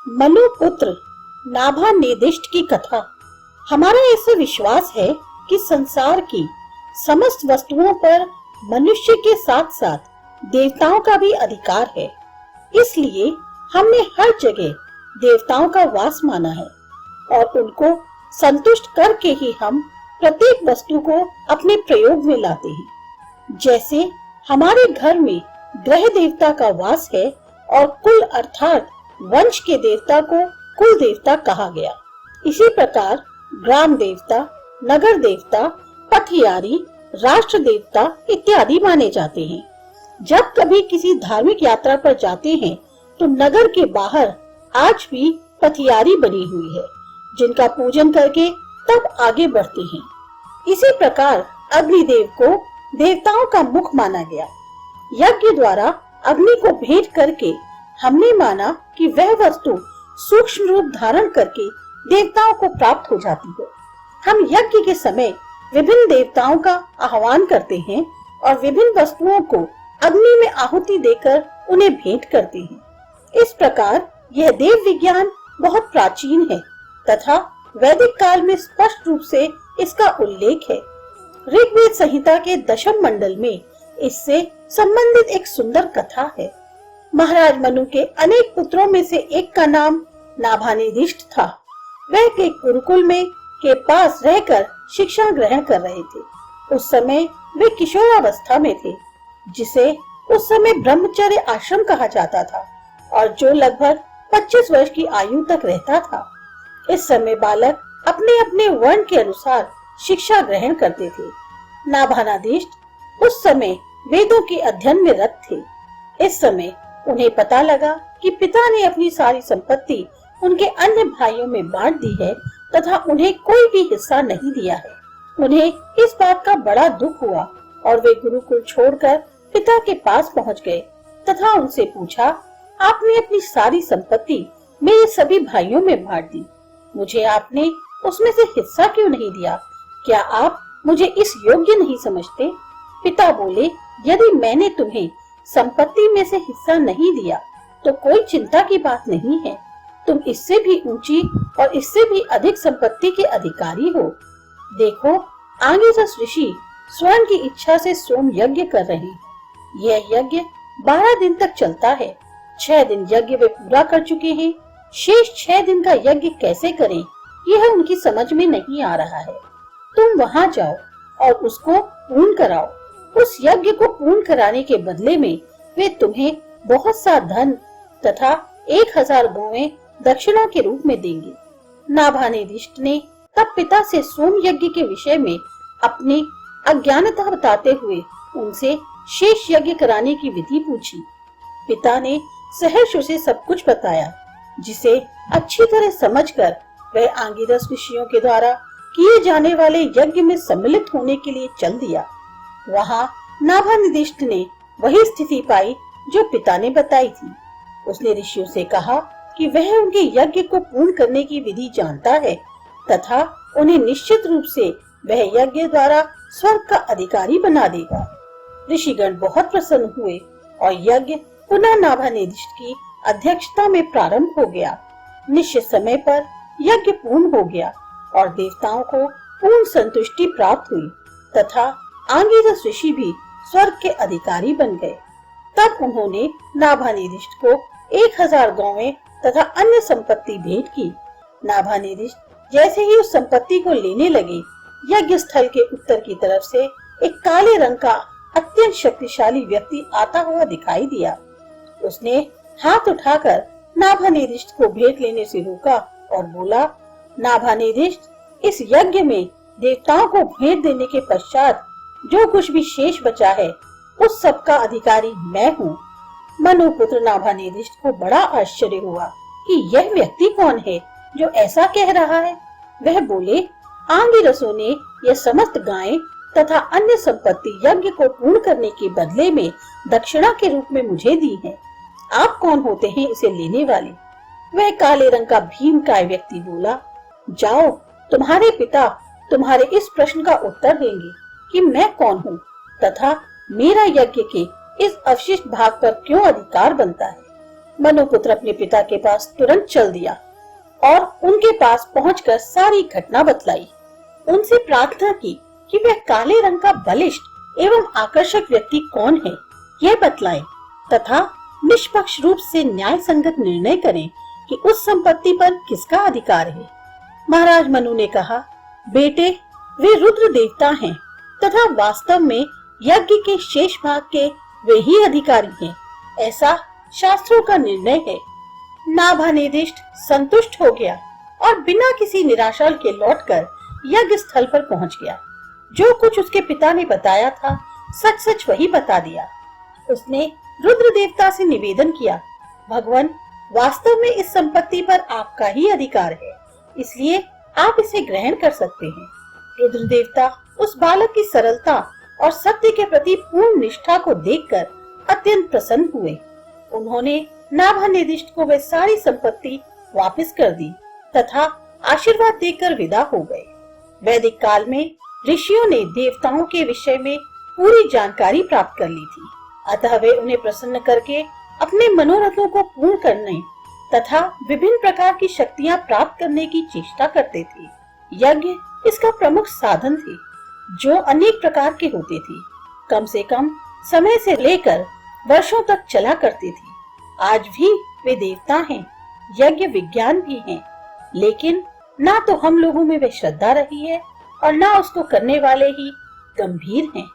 मनु पुत्र नाभा नेदिष्ट की कथा। हमारा ऐसा विश्वास है कि संसार की समस्त वस्तुओं पर मनुष्य के साथ साथ देवताओं का भी अधिकार है। इसलिए हमने हर जगह देवताओं का वास माना है और उनको संतुष्ट करके ही हम प्रत्येक वस्तु को अपने प्रयोग में लाते हैं। जैसे हमारे घर में ग्रह देवता का वास है और कुल अर्थात वंश के देवता को कुल देवता कहा गया। इसी प्रकार ग्राम देवता, नगर देवता, पथियारी, राष्ट्र देवता इत्यादि माने जाते हैं। जब कभी किसी धार्मिक यात्रा पर जाते हैं तो नगर के बाहर आज भी पथियारी बनी हुई है, जिनका पूजन करके तब आगे बढ़ते हैं। इसी प्रकार अग्निदेव को देवताओं का मुख माना गया। यज्ञ द्वारा अग्नि को भेंट करके हमने माना कि वह वस्तु सूक्ष्म रूप धारण करके देवताओं को प्राप्त हो जाती है। हम यज्ञ के समय विभिन्न देवताओं का आह्वान करते हैं और विभिन्न वस्तुओं को अग्नि में आहुति देकर उन्हें भेंट करते हैं। इस प्रकार यह देव विज्ञान बहुत प्राचीन है तथा वैदिक काल में स्पष्ट रूप से इसका उल्लेख है। ऋग्वेद संहिता के दशम मंडल में इससे संबंधित एक सुंदर कथा है। महाराज मनु के अनेक पुत्रों में से एक का नाम नाभानेदिष्ट था। वह एक गुरुकुल में के पास रहकर शिक्षा ग्रहण कर रहे थे। उस समय वे किशोरावस्था में थे, जिसे उस समय ब्रह्मचर्य आश्रम कहा जाता था और जो लगभग 25 वर्ष की आयु तक रहता था। इस समय बालक अपने अपने वर्ण के अनुसार शिक्षा ग्रहण करते थे। नाभानादिष्ट उस समय वेदों के अध्ययन में रत थे। इस समय उन्हें पता लगा कि पिता ने अपनी सारी संपत्ति उनके अन्य भाइयों में बांट दी है तथा उन्हें कोई भी हिस्सा नहीं दिया है। उन्हें इस बात का बड़ा दुख हुआ और वे गुरुकुल छोड़कर पिता के पास पहुंच गए तथा उनसे पूछा, आपने अपनी सारी संपत्ति मेरे सभी भाइयों में बांट दी, मुझे आपने उसमें से हिस्सा क्यों नहीं दिया? क्या आप मुझे इस योग्य नहीं समझते? पिता बोले, यदि मैंने तुम्हें संपत्ति में से हिस्सा नहीं दिया तो कोई चिंता की बात नहीं है। तुम इससे भी ऊंची और इससे भी अधिक संपत्ति के अधिकारी हो। देखो, आंगिरस ऋषि स्वर्ण की इच्छा से सोम यज्ञ कर रहे हैं। यह यज्ञ 12 दिन तक चलता है। 6 दिन यज्ञ वे पूरा कर चुके हैं। शेष 6 दिन का यज्ञ कैसे करें, यह उनकी समझ में नहीं आ रहा है। तुम वहां जाओ और उसको पूर्ण कराओ। उस यज्ञ को पूर्ण कराने के बदले में वे तुम्हें बहुत सा धन तथा 1000 गौएं दक्षिणा के रूप में देंगे। नाभानेदिष्ट ने तब पिता से सोम यज्ञ के विषय में अपनी अज्ञानता बताते हुए उनसे शेष यज्ञ कराने की विधि पूछी। पिता ने सहर्ष उसे सब कुछ बताया, जिसे अच्छी तरह समझकर वह आंगिरस ऋषियों के द्वारा किए जाने वाले यज्ञ में सम्मिलित होने के लिए चल दिया। वहाँ नाभानेदिष्ट ने वही स्थिति पाई जो पिता ने बताई थी। उसने ऋषियों से कहा कि वह उनके यज्ञ को पूर्ण करने की विधि जानता है तथा उन्हें निश्चित रूप से वह यज्ञ द्वारा स्वर्ग का अधिकारी बना देगा। ऋषिगण बहुत प्रसन्न हुए और यज्ञ पुनः नाभानेदिष्ट की अध्यक्षता में प्रारंभ हो गया। निश्चित समय पर यज्ञ पूर्ण हो गया और देवताओं को पूर्ण संतुष्टि प्राप्त हुई तथा आंगिरस ऋषि भी स्वर्ग के अधिकारी बन गए। तब उन्होंने नाभानेदिष्ट को 1000 गौएं तथा अन्य संपत्ति भेंट की। नाभानेदिष्ट जैसे ही उस संपत्ति को लेने लगे, यज्ञ स्थल के उत्तर की तरफ से एक काले रंग का अत्यंत शक्तिशाली व्यक्ति आता हुआ दिखाई दिया। उसने हाथ उठाकर नाभानेदिष्ट को भेंट लेने से रोका और बोला, नाभानेदिष्ट, इस यज्ञ में देवताओं को भेंट देने के पश्चात जो कुछ भी शेष बचा है उस सब का अधिकारी मैं हूँ। मनु पुत्र नाभानेदिष्ट को बड़ा आश्चर्य हुआ कि यह व्यक्ति कौन है जो ऐसा कह रहा है। वह बोले, आंगिरसों ने यह समस्त गायें तथा अन्य संपत्ति यज्ञ को पूर्ण करने के बदले में दक्षिणा के रूप में मुझे दी है। आप कौन होते हैं इसे लेने वाले? वह काले रंग का भीमकाय व्यक्ति बोला, जाओ, तुम्हारे पिता तुम्हारे इस प्रश्न का उत्तर देंगे कि मैं कौन हूँ तथा मेरा यज्ञ के इस अवशिष्ट भाग पर क्यों अधिकार बनता है। मनुपुत्र अपने पिता के पास तुरंत चल दिया और उनके पास पहुंचकर सारी घटना बतलाई। उनसे प्रार्थना की कि वह काले रंग का बलिष्ठ एवं आकर्षक व्यक्ति कौन है यह बतलाएं तथा निष्पक्ष रूप से न्याय संगत निर्णय करें कि उस संपत्ति पर किसका अधिकार है। महाराज मनु ने कहा, बेटे, वे रुद्र देवता हैं तथा वास्तव में यज्ञ के शेष भाग के वे ही अधिकारी हैं, ऐसा शास्त्रों का निर्णय है। नाभानिर्दिष्ट संतुष्ट हो गया और बिना किसी निराशा के लौटकर यज्ञ स्थल पर पहुंच गया। जो कुछ उसके पिता ने बताया था सच सच वही बता दिया। उसने रुद्र देवता से निवेदन किया, भगवान, वास्तव में इस संपत्ति पर आपका ही अधिकार है, इसलिए आप इसे ग्रहण कर सकते हैं। रुद्र देवता उस बालक की सरलता और सत्य के प्रति पूर्ण निष्ठा को देखकर अत्यंत प्रसन्न हुए। उन्होंने नाभानिर्दिष्ट को वह सारी संपत्ति वापस कर दी तथा आशीर्वाद देकर विदा हो गए। वैदिक काल में ऋषियों ने देवताओं के विषय में पूरी जानकारी प्राप्त कर ली थी, अतः वे उन्हें प्रसन्न करके अपने मनोरथों को पूर्ण करने तथा विभिन्न प्रकार की शक्तियां प्राप्त करने की चेष्टा करते थे। यज्ञ इसका प्रमुख साधन थे, जो अनेक प्रकार के होते थे, कम से कम समय से लेकर वर्षों तक चला करते थे। आज भी वे देवता हैं, यज्ञ विज्ञान भी हैं, लेकिन ना तो हम लोगों में वे श्रद्धा रही है और ना उसको करने वाले ही गंभीर हैं।